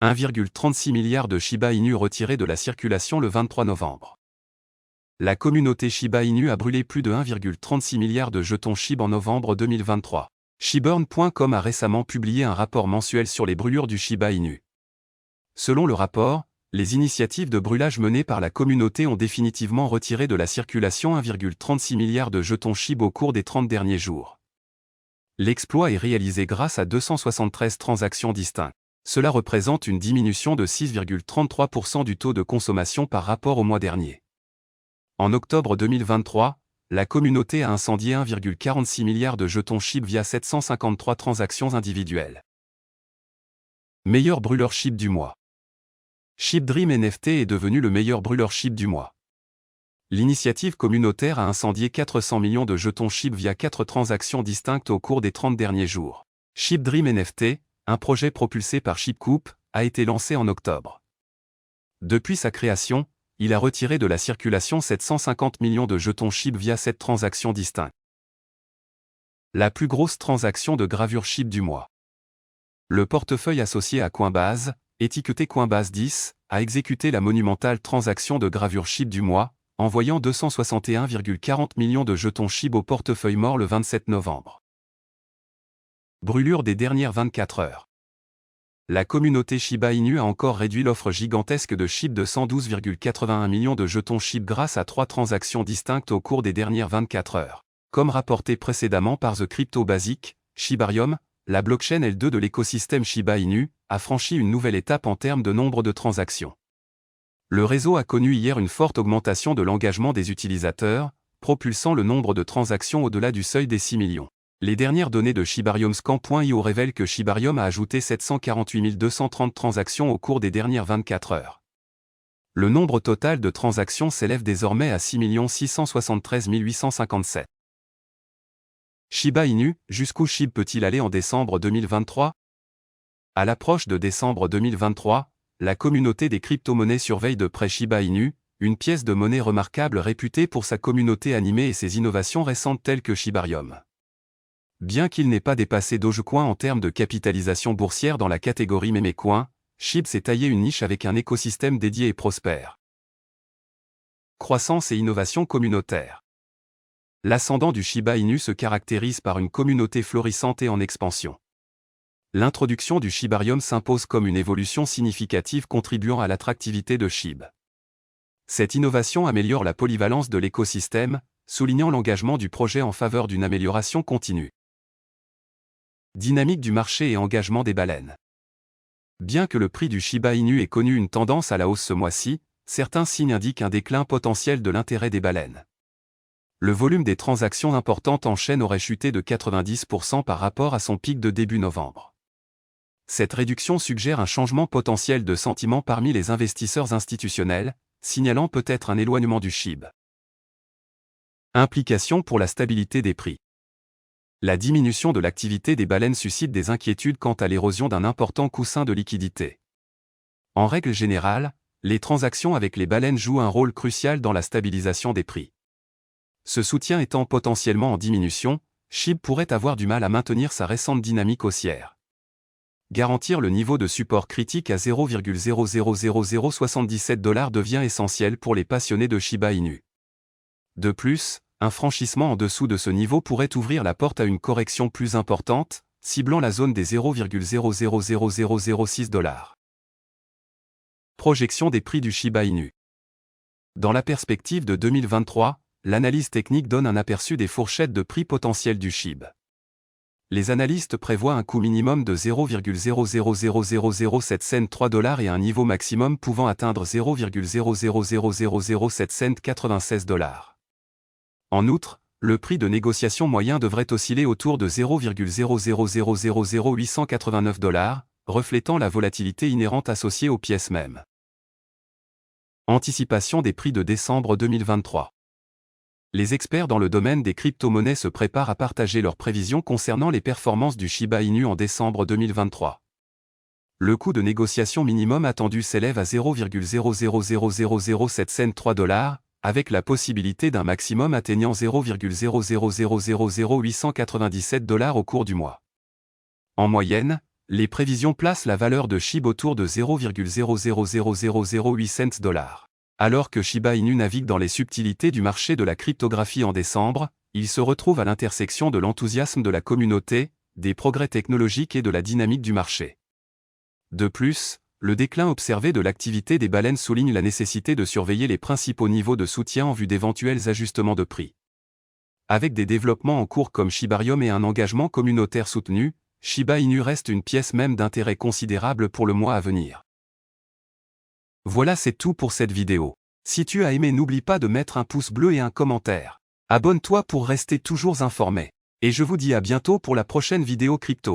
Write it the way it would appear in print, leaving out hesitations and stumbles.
1,36 milliard de Shiba Inu retirés de la circulation le 23 novembre. La communauté Shiba Inu a brûlé plus de 1,36 milliard de jetons SHIB en novembre 2023. Shiburn.com a récemment publié un rapport mensuel sur les brûlures du Shiba Inu. Selon le rapport, les initiatives de brûlage menées par la communauté ont définitivement retiré de la circulation 1,36 milliard de jetons SHIB au cours des 30 derniers jours. L'exploit est réalisé grâce à 273 transactions distinctes. Cela représente une diminution de 6,33% du taux de consommation par rapport au mois dernier. En octobre 2023, la communauté a incendié 1,46 milliard de jetons SHIB via 753 transactions individuelles. Meilleur brûleur SHIB du mois. SHIB Dream NFT est devenu le meilleur brûleur SHIB du mois. L'initiative communautaire a incendié 400 millions de jetons SHIB via 4 transactions distinctes au cours des 30 derniers jours. SHIB Dream NFT, un projet propulsé par SHIBCoop, a été lancé en octobre. Depuis sa création, il a retiré de la circulation 750 millions de jetons SHIB via 7 transactions distinctes. La plus grosse transaction de gravure SHIB du mois. Le portefeuille associé à Coinbase, étiqueté Coinbase 10, a exécuté la monumentale transaction de gravure SHIB du mois, envoyant 261,40 millions de jetons SHIB au portefeuille mort le 27 novembre. Brûlure des dernières 24 heures. La communauté Shiba Inu a encore réduit l'offre gigantesque de SHIB de 112,81 millions de jetons SHIB grâce à 3 transactions distinctes au cours des dernières 24 heures. Comme rapporté précédemment par The Crypto Basic, Shibarium, la blockchain L2 de l'écosystème Shiba Inu, a franchi une nouvelle étape en termes de nombre de transactions. Le réseau a connu hier une forte augmentation de l'engagement des utilisateurs, propulsant le nombre de transactions au-delà du seuil des 6 millions. Les dernières données de ShibariumScan.io révèlent que Shibarium a ajouté 748 230 transactions au cours des dernières 24 heures. Le nombre total de transactions s'élève désormais à 6 673 857. Shiba Inu, jusqu'où SHIB peut-il aller en décembre 2023 ? À l'approche de décembre 2023, la communauté des crypto-monnaies surveille de près Shiba Inu, une pièce de monnaie remarquable réputée pour sa communauté animée et ses innovations récentes telles que Shibarium. Bien qu'il n'ait pas dépassé Dogecoin en termes de capitalisation boursière dans la catégorie Memecoin, SHIB s'est taillé une niche avec un écosystème dédié et prospère. Croissance et innovation communautaire. L'ascendant du Shiba Inu se caractérise par une communauté florissante et en expansion. L'introduction du Shibarium s'impose comme une évolution significative contribuant à l'attractivité de SHIB. Cette innovation améliore la polyvalence de l'écosystème, soulignant l'engagement du projet en faveur d'une amélioration continue. Dynamique du marché et engagement des baleines. Bien que le prix du Shiba Inu ait connu une tendance à la hausse ce mois-ci, certains signes indiquent un déclin potentiel de l'intérêt des baleines. Le volume des transactions importantes en chaîne aurait chuté de 90% par rapport à son pic de début novembre. Cette réduction suggère un changement potentiel de sentiment parmi les investisseurs institutionnels, signalant peut-être un éloignement du SHIB. Implications pour la stabilité des prix. La diminution de l'activité des baleines suscite des inquiétudes quant à l'érosion d'un important coussin de liquidité. En règle générale, les transactions avec les baleines jouent un rôle crucial dans la stabilisation des prix. Ce soutien étant potentiellement en diminution, SHIB pourrait avoir du mal à maintenir sa récente dynamique haussière. Garantir le niveau de support critique à 0,000077 $ devient essentiel pour les passionnés de Shiba Inu. De plus, un franchissement en dessous de ce niveau pourrait ouvrir la porte à une correction plus importante, ciblant la zone des 0,000006 $. Projection des prix du Shiba Inu. Dans la perspective de 2023, l'analyse technique donne un aperçu des fourchettes de prix potentielles du SHIB. Les analystes prévoient un coût minimum de 0,000073 $ et un niveau maximum pouvant atteindre 0,00000796 $. En outre, le prix de négociation moyen devrait osciller autour de 0,00000889 $, reflétant la volatilité inhérente associée aux pièces mêmes. Anticipation des prix de décembre 2023. Les experts dans le domaine des crypto-monnaies se préparent à partager leurs prévisions concernant les performances du Shiba Inu en décembre 2023. Le coût de négociation minimum attendu s'élève à 0,00000793 $, avec la possibilité d'un maximum atteignant 0,00000897 $ au cours du mois. En moyenne, Les prévisions placent la valeur de SHIB autour de 0,00008 cents $. Alors que Shiba Inu navigue dans les subtilités du marché de la cryptographie en décembre, il se retrouve à l'intersection de l'enthousiasme de la communauté, des progrès technologiques et de la dynamique du marché. De plus, le déclin observé de l'activité des baleines souligne la nécessité de surveiller les principaux niveaux de soutien en vue d'éventuels ajustements de prix. Avec des développements en cours comme Shibarium et un engagement communautaire soutenu, Shiba Inu reste une pièce même d'intérêt considérable pour le mois à venir. Voilà, c'est tout pour cette vidéo. Si tu as aimé, n'oublie pas de mettre un pouce bleu et un commentaire. Abonne-toi pour rester toujours informé. Et je vous dis à bientôt pour la prochaine vidéo crypto.